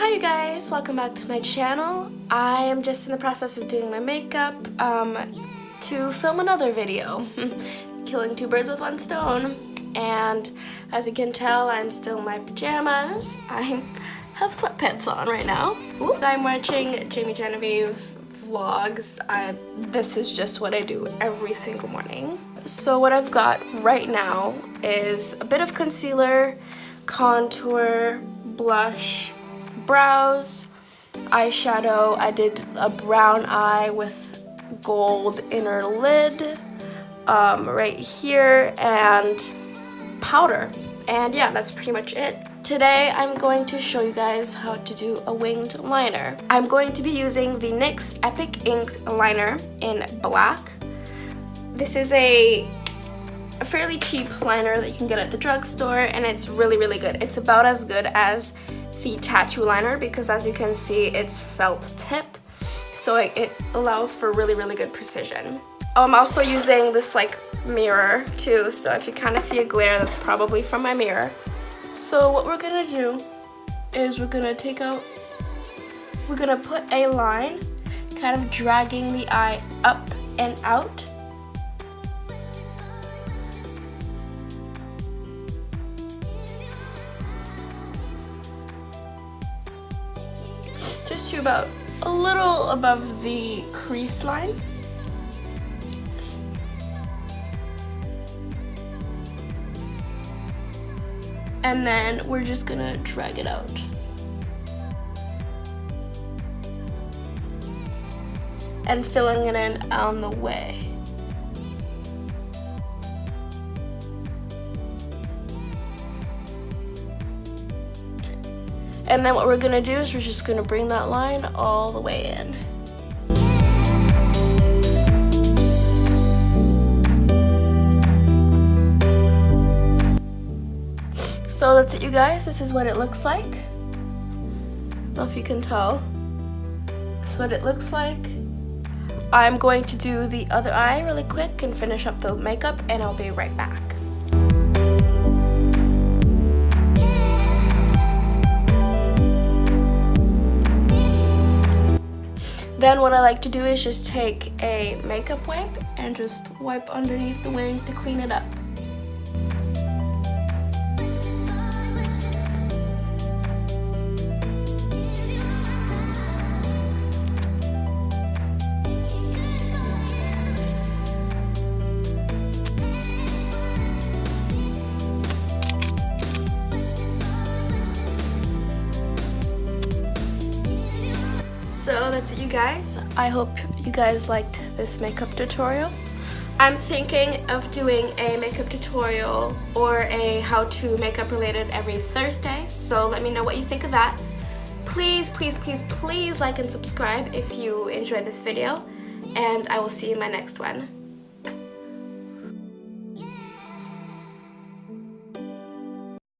Hi you guys, welcome back to my channel. I am just in the process of doing my makeup to film another video. Killing two birds with one stone. And as you can tell, I'm still in my pajamas. I have sweatpants on right now. Ooh. I'm watching Jamie Genevieve vlogs. This is just what I do every single morning. So what I've got right now is a bit of concealer, contour, blush, brows, eyeshadow. I did a brown eye with gold inner lid right here, and powder. And yeah, that's pretty much it. Today I'm going to show you guys how to do a winged liner. I'm going to be using the NYX Epic Ink liner in black. This is a fairly cheap liner that you can get at the drugstore, and it's really good. It's about as good as the tattoo liner because, as you can see, it's felt tip, so it allows for really good precision. I'm also using this like mirror too, so if you kind of see a glare, that's probably from my mirror. So what we're gonna do is we're gonna put a line, kind of dragging the eye up and out. Just to about a little above the crease line. And then we're just gonna drag it out. And filling it in on the way. And then what we're gonna do is we're just gonna bring that line all the way in. So that's it, you guys. This is what it looks like. I don't know if you can tell. This is what it looks like. I'm going to do the other eye really quick and finish up the makeup, and I'll be right back. Then what I like to do is just take a makeup wipe and just wipe underneath the wing to clean it up. So that's it, you guys. I hope you guys liked this makeup tutorial. I'm thinking of doing a makeup tutorial or a how-to makeup related every Thursday, so let me know what you think of that. Please like and subscribe if you enjoyed this video, and I will see you in my next one.